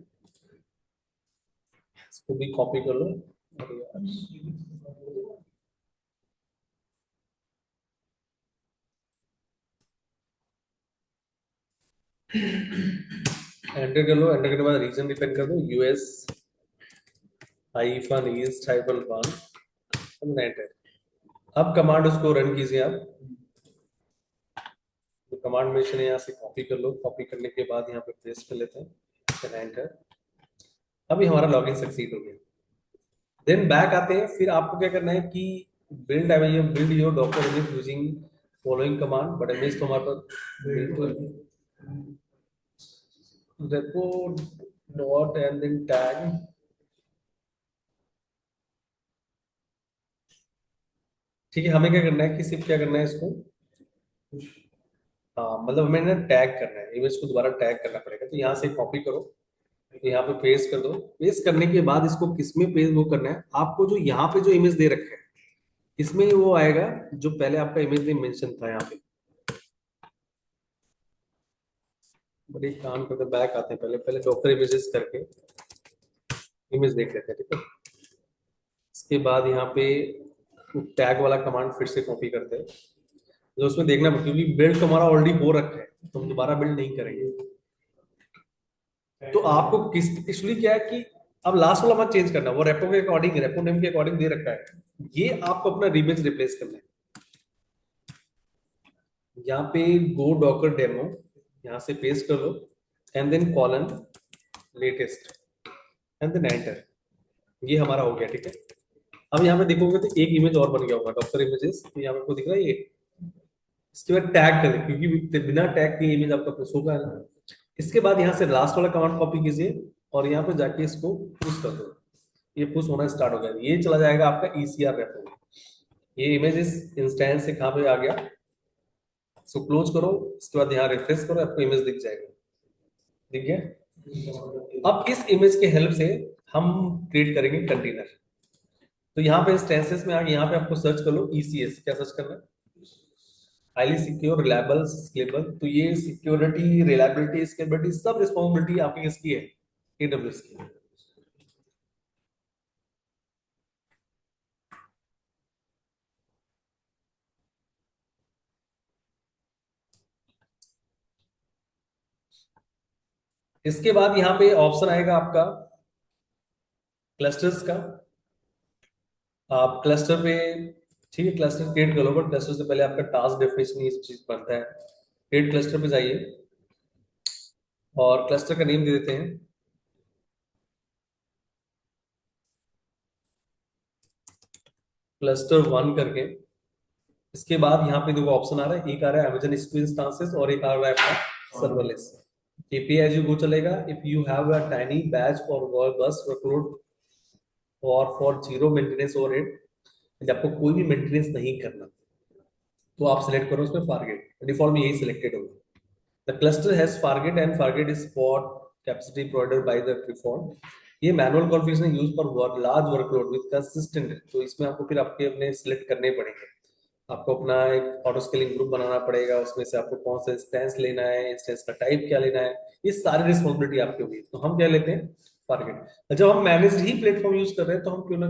इसको भी कॉपी कर लो, एंटर कर लो, एंटर करने के बाद रीजन डिफाइन कर दो, US hyphen east hyphen 1, enter. अब कमांड उसको रन कीजिए आप। तो कमांड में से यहाँ से कॉपी कर लो, कॉपी करने के बाद यहाँ पे पेस्ट कर लेते हैं, फिर एंटर। अभी हमारा लॉगिन सक्सीड हो गया। देन बैक आते हैं, फिर आपको क्या करना है कि build your doctor image using following command, but image तो हमारे पास repo dot and then tag। ठीक है, हमें क्या करना है कि सिर्फ क्या करना है इसको, हाँ मतलब हमें ना टैग करना है, इमेज को दोबारा टैग करना पड़ेगा। तो यहाँ से कॉपी करो, यहाँ पे पेस्ट कर दो। पेस्ट करने के बाद इसको किसमें पेस्ट वो करना है, आपको जो यहाँ पे जो इमेज दे रखा है इसमें वो आएगा जो पहले आपका इमेज नेम मेंशन था यहाँ पे। बट एक काम करते, बैक आते हैं, पहले पहले डॉक्टर इमेजेस करके इमेज देख लेते हैं, ठीक है। इसके बाद यहाँ पे टैग वाला कमांड फिर से कॉपी करते हैं, जो उसमें देखना, क्योंकि बिल्ड हमारा ऑलरेडी हो रखा है तो हम दोबारा बिल्ड नहीं करेंगे। तो आपको किस एक्चुअली क्या है कि अब लास्ट वाला मत चेंज करना, वो रेपो के अकॉर्डिंग, रेपो नेम के अकॉर्डिंग दे रखा है, ये आपको अपना रिमेज रिप्लेस करना है। यहाँ पे गो डॉकर डेमो, यहाँ से पेस्ट कर लो, and then colon latest, and then enter. ये हमारा हो गया, ठीक है। अब यहाँ पे देखोगे तो एक इमेज और बन गया होगा, डॉक्टर इमेजेस, तो यहाँ पे आपको दिख रहा है ये। इसके बाद टैग कर दे, क्योंकि बिना टैग के इमेज आपका पुश होगा ना। इसके बाद यहाँ से लास्ट वाला कमांड कॉपी कीजिए और यहाँ पे जाके इसको पुश कर दो। ये पुश होना स्टार्ट हो गया, ये चला जाएगा आपका ईसीआर रेपो में। ये इमेज इस इंस्टेंस से कहाँ पे आ गया, इसको क्लोज करो। इसके बाद यहाँ रिफ्रेश करो, आपको इमेज दिख जाएगा, दिख गया। अब इस इमेज के हेल्प से हम क्रिएट करेंगे कंटेनर। तो यहाँ पे इंस्टेंसेस में आगे यहाँ पे आपको सर्च कर लो ईसीएस, क्या सर्च करना है, हाईली सिक्योर रिलायबल स्केलेबल। तो ये सिक्योरिटी, रिलायबिलिटी, स्केलेबिलिटी सब रिस्पॉन्सिबिलिटी आपकी किसकी है, एडब्ल्यूएस की। इसके बाद यहाँ पे ऑप्शन आएगा आपका क्लस्टर्स का। आप क्लस्टर पे, ठीक है, क्लस्टर क्रिएट कर लो, बट क्लस्टर से पहले आपका टास्क डेफिनेशन ये सब चीज बनता है। क्रिएट क्लस्टर पे जाइए और क्लस्टर का नेम दे देते हैं cluster 1 करके। इसके बाद यहाँ पे दो ऑप्शन आ रहा है, एक आ रहा है Amazon S2 इंस्टांसेस और एक आ रहा है आपका serverless. API as you go चलेगा, if you have a tiny batch और बस वर्कलोड और फॉर जीरो मेंटेनेंस ओवरहेड, जब आपको कोई भी मेंटेनेंस नहीं करना तो आप सिलेक्ट करो उसमें फारगेट, डिफॉल्ट में यही सिलेक्टेड होगा। The cluster has Fargate and Fargate is for capacity provided by the default. ये manual configuration use for large workload with consistent. तो इसमें आपको फिर आपके अपने सिलेक्ट करने पड़ेंगे, आपको अपना एक ऑटो स्केलिंग ग्रुप बनाना पड़ेगा, उसमें से आपको कौन सा इंस्टेंस लेना है, इंस्टेंस का टाइप क्या लेना है, ये सारी रिस्पॉन्सिबिलिटी आपकी होगी। तो हम क्या लेते हैं, फारगेट। जब हम मैनेज ही प्लेटफॉर्म यूज कर रहे हैं तो हम क्यों ना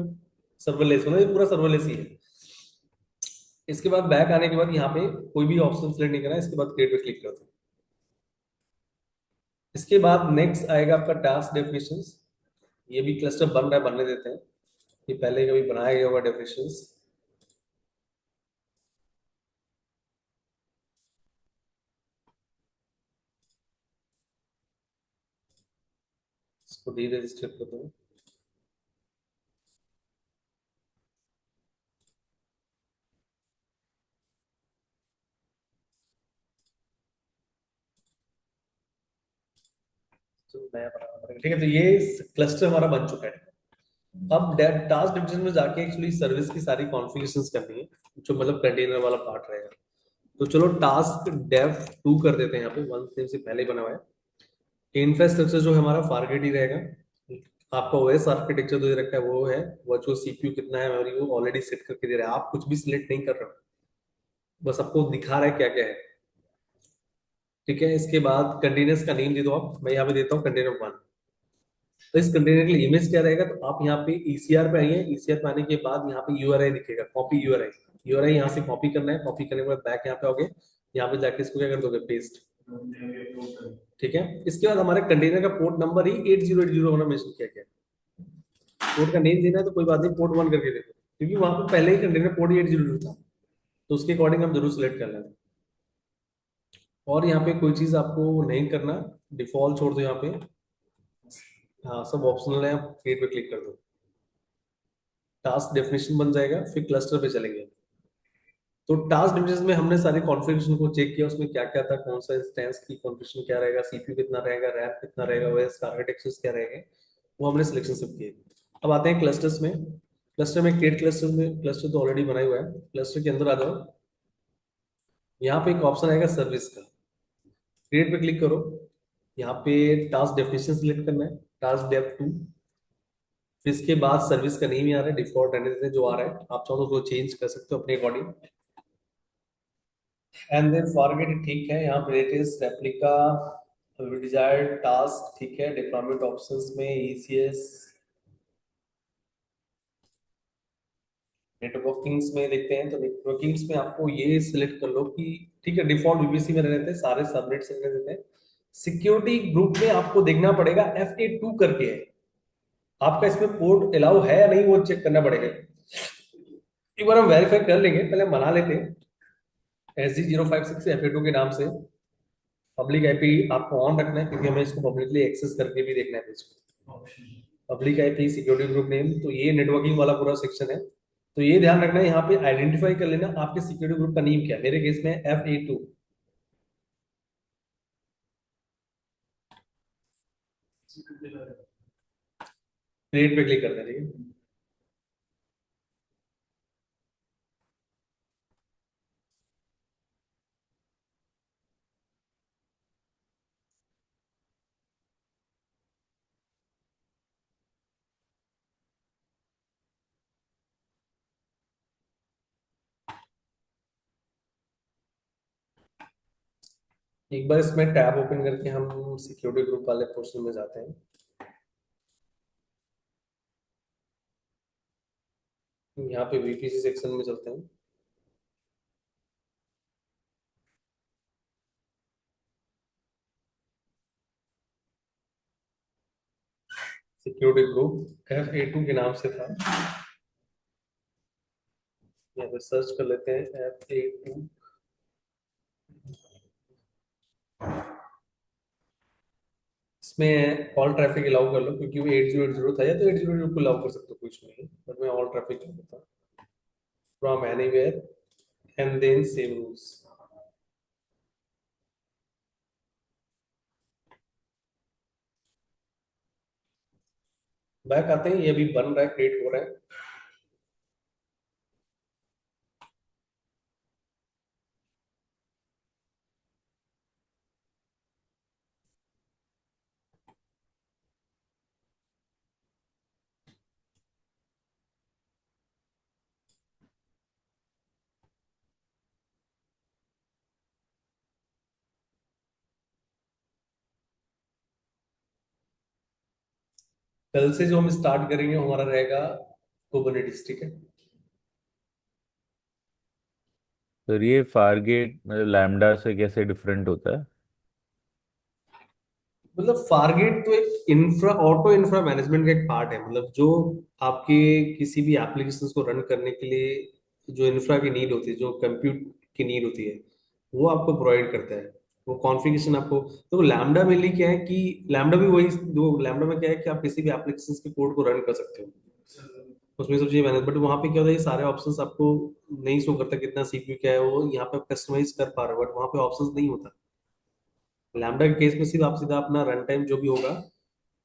सर्वरलेस, मतलब ये पूरा सर्वरलेस ही है। इसके बाद बैक आने के बाद यहाँ पे कोई भी ऑप्शन सिलेक्ट नहीं करना है, इसके बाद क्रिएट पे क्लिक करते हैं। इसके बाद नेक्स्ट आएगा आपका टास्क डेफिनेशंस। ये भी क्लस्टर बन रहा है, बनने देते हैं, ये पहले कभी बनाया गया होगा डेफिनेशंस। इसको डी रजिस्टर कर दो। तो नया बनाना पड़ेगा, ठीक है। तो ये क्लस्टर हमारा बन चुका है। अब टास्क डिवीजन में जाके एक्चुअली सर्विस की सारी कॉन्फ़िगरेशंस करनी है, जो मतलब कंटेनर वाला पार्ट रहेगा। तो चलो टास्क डेव 2 कर देते हैं, यहाँ पे 1 से पहले बना हुआ है। इंफ्रास्ट्रक्चर जो है हमारा फारगेट ही रहेगा। आपका ओएस आर्किटेक्चर जो दे रखा है वो है, वर्चुअल सीपीयू कितना है, मेमोरी वो ऑलरेडी सेट करके दे रहा है, आप कुछ भी सिलेक्ट नहीं कर रहे हो, बस आपको दिखा रहा है क्या क्या है, ठीक है। इसके बाद कंटेनर्स का नेम दे दो आप, मैं यहाँ पे देता हूँ कंटेनर 1। तो इस कंटेनर के लिए इमेज क्या रहेगा, तो आप यहाँ पे ईसीआर पे आइए, ईसीआर पे आने के बाद यहाँ पे यूआरआई दिखेगा, कॉपी यूआरआई। यूआरआई यहाँ से कॉपी करना है, कॉपी करने के बाद बैक यहाँ पे आओगे, यहाँ पे जाके इसको क्या कर दोगे, पेस्ट। ठीक है, इसके बाद हमारे कंटेनर का पोर्ट नंबर ही 8080 होना मेंशन किया गया है। पोर्ट का नेम देना है तो कोई बात नहीं, पोर्ट 1 करके देखो, क्योंकि वहां पे पहले ही कंटेनर पोर्ट 8080 था, तो उसके अकॉर्डिंग हम जरूर सिलेक्ट कर लेंगे। और यहाँ पे कोई चीज आपको नहीं करना, डिफॉल्ट छोड़ दो यहाँ पे, हाँ सब ऑप्शनल है, आप क्रिएट पे क्लिक कर दो, टास्क डेफिनेशन बन जाएगा, फिर क्लस्टर पे चलेंगे। तो टास्क डेफिनेशन में हमने सारे कॉन्फ़िगरेशन को चेक किया, उसमें क्या क्या था, कौन सा इंस्टेंस की कॉन्फ़िगरेशन क्या रहेगा, सीपीयू कितना रहेगा, रैम कितना रहेगा, ओएस आर्किटेक्चर्स क्या रहेंगे, वो हमने सिलेक्शन सब किए। अब आते हैं क्लस्टर्स में। क्लस्टर में क्रिएट क्लस्टर में, क्लस्टर तो ऑलरेडी बनाया हुआ है, क्लस्टर के अंदर आ जाओ, यहाँ पे एक ऑप्शन आएगा सर्विस का, क्रिएट पे क्लिक करो, यहाँ पे टास्क डेफिनेशन सिलेक्ट करना है, टास्क डेफ 2। फिर इसके बाद सर्विस का नेम ही आ रहा है, डिफॉल्ट रहने देते हैं जो आ रहा है, आप चाहो तो उसको चेंज कर सकते हो अपने according. And then forget it, ठीक है, यहाँ पे लेटेस्ट रेप्लिका डिजायर्ड टास्क, ठीक है, डिप्लॉयमेंट ऑप्शंस में ईसीएस, नेटवर्किंग्स में देखते हैं, तो नेटवर्किंग्स में आपको ये सिलेक्ट कर लो कि ठीक है, डिफॉल्ट वीपीसी में रहते हैं, सारे सबनेट से रहने देते हैं। सिक्योरिटी ग्रुप में आपको देखना पड़ेगा FA2 करके है, आपका इसमें पोर्ट अलाउ है या नहीं, वो चेक करना पड़ेगा। एक बार हम वेरीफाई कर लेंगे, पहले हम बना लेते हैं SG056 FA2 के नाम से। पब्लिक आईपी आपको ऑन रखना है, क्योंकि हमें इसको पब्लिकली एक्सेस करके भी देखना है पेज को। Public IP security group name, तो ये नेटवर्किंग वाला पूरा सेक्शन है, तो ये ध्यान रखना है, यहाँ पे आइडेंटिफाई कर लेना आपके सिक्योरिटी ग्रुप का नेम क्या है, मेरे केस में FA2। क्रिएट पे क्लिक करते हैं, ठीक है। एक बार इसमें टैब ओपन करके हम सिक्योरिटी ग्रुप वाले पोर्शन में जाते हैं, यहाँ पे VPC सेक्शन में चलते हैं। सिक्योरिटी ग्रुप FA2 के नाम से था, यहाँ पे सर्च कर लेते हैं FA2। इसमें ऑल ट्रैफिक अलाउ कर लो, क्योंकि वो 8080 था, या तो 8080 को अलाउ कर सकते हो, कुछ नहीं, बट मैं ऑल ट्रैफिक कर देता हूँ, from anywhere and then save rules. Back आते हैं, ये अभी बन रहा है, क्रिएट हो रहा है। कल से जो हम स्टार्ट करेंगे हमारा रहेगा कुबरनेटिस, ठीक है। सर ये फारगेट मतलब लैम्डा से कैसे डिफरेंट होता है? मतलब फारगेट तो एक इंफ्रा, ऑटो इंफ्रा मैनेजमेंट का एक पार्ट है, मतलब जो आपके किसी भी एप्लीकेशंस को रन करने के लिए जो इंफ्रा की नीड होती है, जो कंप्यूट की नीड होती है, वो आपको प्रोवाइड करता है। वो कॉन्फ़िगरेशन आपको, तो लैम्डा में क्या है कि लैम्डा भी वही, जो लैम्डा में क्या है कि आप किसी भी एप्लीकेशंस के कोड को रन कर सकते हो, उसमें सब चीजें मैनेज, बट वहाँ पे क्या होता है, ये सारे ऑप्शंस आपको नहीं शो करता, कितना सीपीयू क्या है, वो यहाँ पे कस्टमाइज कर पा रहे हो, बट वहाँ पे ऑप्शंस नहीं होता। लैम्डा के केस में सिर्फ आप सीधा अपना रन टाइम जो भी होगा,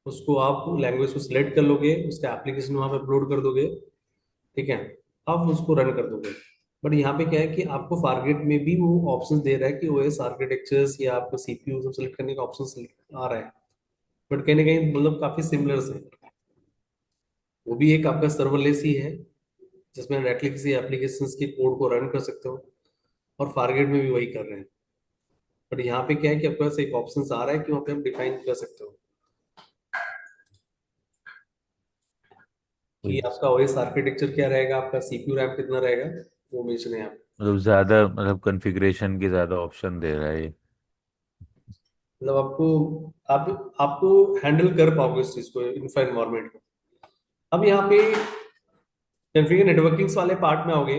उसको आप लैंग्वेज को सिलेक्ट कर लोगे, उसका एप्लीकेशन वहां पे अपलोड कर दोगे, ठीक है, आप उसको रन कर दोगे। बट यहाँ पे क्या है कि आपको फारगेट में भी वो ऑप्शन दे रहा है कि ओएस आर्किटेक्चर्स या आपको सीपीयू सब सेलेक्ट करने का ऑप्शन आ रहा है, बट कहीं ना कहीं मतलब काफी सिमिलर है। वो भी एक आपका सर्वरलेस ही है, जिसमें डायरेक्टली किसी एप्लीकेशन के कोड को रन कर सकते हो, और फारगेट में भी वही कर रहे हैं। बट यहाँ पे क्या है कि आपके पास एक ऑप्शन आ रहा है कि वहाँ पे आप डिफाइन कर सकते हो। कि वही आपका ओएस आर्किटेक्चर क्या रहेगा, आपका सीपीयू रैम कितना रहेगा, वो मेंशन है यहाँ पे। मतलब ज्यादा मतलब कॉन्फ़िगरेशन की ज्यादा ऑप्शन दे रहा है ये। मतलब आपको हैंडल कर पाओगे इस चीज को, इन्फा एनवायरमेंट को। अब यहाँ पे कॉन्फ़िगर नेटवर्किंग्स वाले पार्ट में आओगे।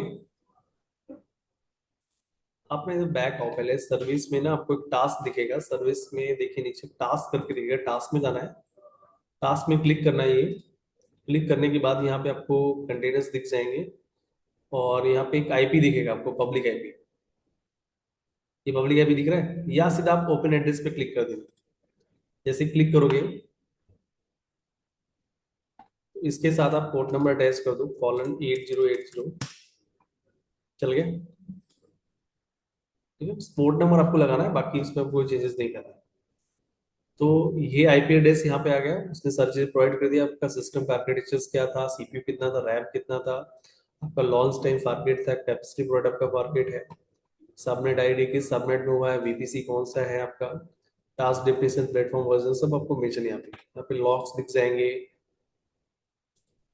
आपने बैक आओ पहले, सर्विस में ना आपको एक टास्क दिखेगा, सर्विस में देखिए नीचे टास्क करके दिखेगा, टास्क में जाना है, टास्क में क्लिक करना है। ये क्लिक करने के बाद यहाँ पे आपको कंटेनर्स दिख जाएंगे, और यहाँ पे एक आईपी दिखेगा आपको, पब्लिक आईपी। ये पब्लिक आईपी दिख रहा है, या सीधा आप ओपन एड्रेस पे क्लिक कर देंगे। जैसे क्लिक करोगे तो इसके साथ आप पोर्ट नंबर अटैच कर दो, :8080। चल गया, ठीक है। पोर्ट नंबर आपको लगाना है, बाकी उसमें कोई चेंजेस नहीं करना है। तो ये आईपी एड्रेस यहाँ पे आ गया, उसने सर्च प्रोवाइड कर दिया, आपका सिस्टम का आर्किटेक्चर क्या था, सीपीयू कितना था, रैम कितना था, आपका लॉन्च टाइम फॉरगेट था, कैपेसिटी प्रोडक्ट का फॉरगेट है, सबनेट आईडी किस सबनेट में हुआ है, वीपीसी कौन सा है आपका, टास्क डेफिनेशन, प्लेटफॉर्म वर्जन, सब आपको मेंशन यहाँ पे लॉग्स दिख जाएंगे।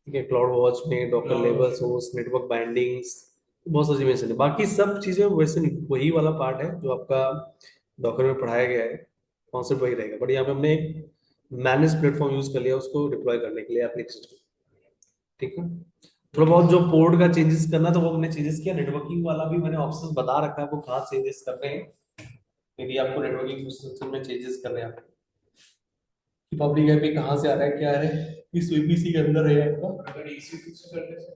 ठीक है, क्लाउड वॉच में Docker label, source, network bindings, बहुत सारी मेंशन है। बाकी सब चीजें वैसे नहीं, वही वाला पार्ट है जो आपका डॉकर में पढ़ाया गया है, कॉन्सेप्ट वही रहेगा। बट यहाँ पे हमने मैनेज प्लेटफॉर्म यूज कर लिया उसको डिप्लॉय करने के लिए एप्लीकेशन। ठीक है, थोड़ा बहुत जो पोर्ट का चेंजेस करना था वो हमने चेंजेस किया। नेटवर्किंग वाला भी मैंने ऑप्शन बता रखा है, वो कहाँ चेंजेस करने हैं, यदि आपको नेटवर्किंग सिस्टम में चेंजेस करने हैं आपको। पब्लिक आईपी कहाँ से आ रहा है, क्या है, किस वीपीसी के अंदर है आपका, अगर EC2 से करने से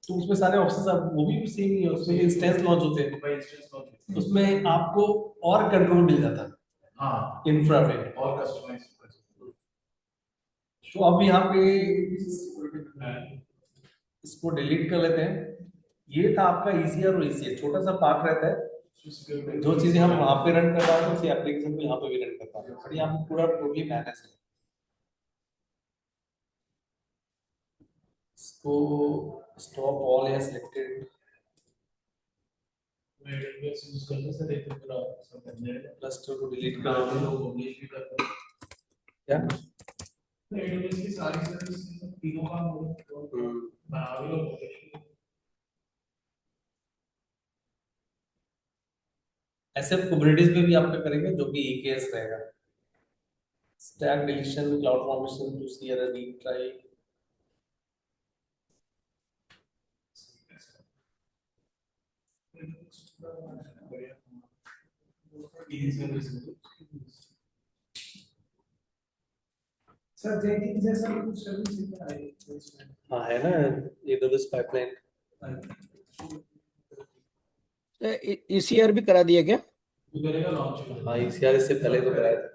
तो उसमें सारे ऑप्शंस आप वो भी सेम ही है, उसमें इंस्टेंस लॉन्च होते हैं, भाई इंस्टेंस लॉन्च उसमें आपको और कंट्रोल मिल जाता हाँ है इंफ्रा पे। और कस्टमाइज तो अब यहाँ पे इसको डिलीट कर लेते हैं। ये था आपका ईसीआर और ईसीएस, छोटा सा पार्ट रहता है, जो चीजें हम वहां पे रन कर पाते हैं उसी एप्लीकेशन को यहाँ पे भी रन कर पाते हैं, और यहाँ पे पूरा टोटली मैनेज है। इसको स्टॉप ऑल या सिलेक्टेड, AWS यूज करने से देखते पूरा सब करने हैं क्लस्टर को डिलीट कर देते हैं। पब्लिश भी करते हैं क्या AWS की सारी सर्विस तीनों का बना भी लो publish ऐसे कुबरनेटिस में भी आपका करेंगे जो कि EKS रहेगा, stack deletion, cloud formation to CR retry. Sir Jenkins जैसा कुछ सर्विस है इसमें हाँ है ना, AWS पाइपलाइन। ECR भी करा दिया क्या? करेगा लॉन्च हाँ ECR इससे पहले तो कराया था।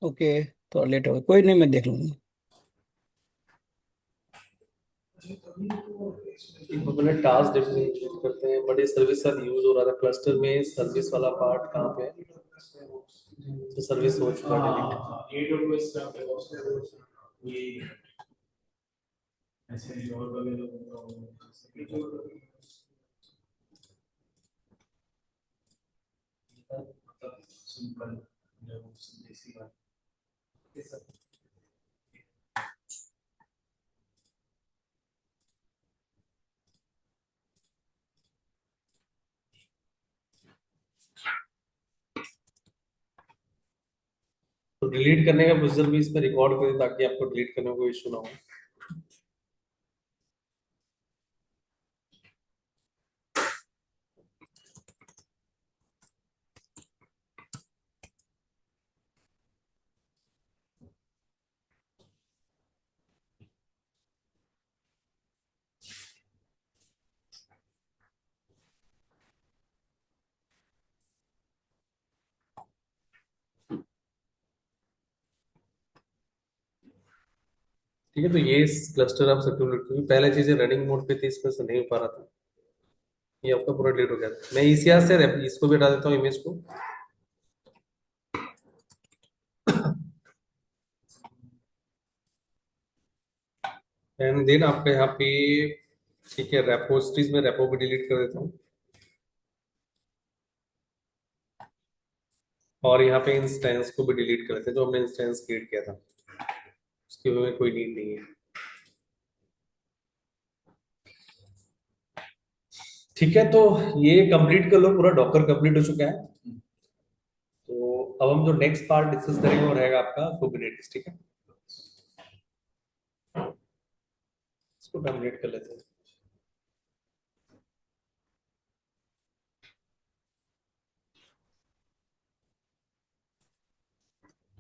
ओके, तो लेट हो गया, कोई नहीं, मैं देख लूंगा। अपने टास्क डेफिनेशन करते हैं, बड़े सर्विस साथ यूज हो रहा था क्लस्टर में, सर्विस वाला पार्ट कहाँ पे है, तो सर्विस हो चुका है डिलीट। AWS का DevOps ये ऐसे ही और वगैरह सिंपल DevOps जैसी बात तो डिलीट करने का प्रोसीजर भी इसमें रिकॉर्ड करें ताकि आपको डिलीट करने में कोई इशू ना हो। ठीक है, तो ये क्लस्टर आप सब क्योंकि पहले चीजें रनिंग मोड पे थी, इसमें से नहीं हो पा रहा था, ये आपका पूरा डिलीट हो गया। मैं ECR से इसको भी हटा देता हूँ, इमेज को। एंड देन आपका यहाँ पे, ठीक है, रेपोजिटरीज में रेपो भी डिलीट कर देता हूँ, और यहाँ पे इंस्टेंस को भी डिलीट कर देते हैं, जो हमने इंस्टेंस क्रिएट किया था उसके में कोई नीड नहीं है। ठीक है, तो ये कंप्लीट कर लो, पूरा डॉकर कंप्लीट हो चुका है। तो अब हम जो नेक्स्ट पार्ट डिस्कस करेंगे वो रहेगा आपका कुबरनेटिस। ठीक है, इसको टर्मिनेट कर लेते हैं।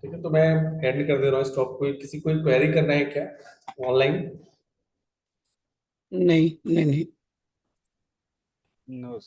ठीक है, तो मैं एंड कर दे रहा हूँ स्टॉप। कोई किसी कोई क्वेरी करना है क्या ऑनलाइन? नहीं नहीं नहीं। नो।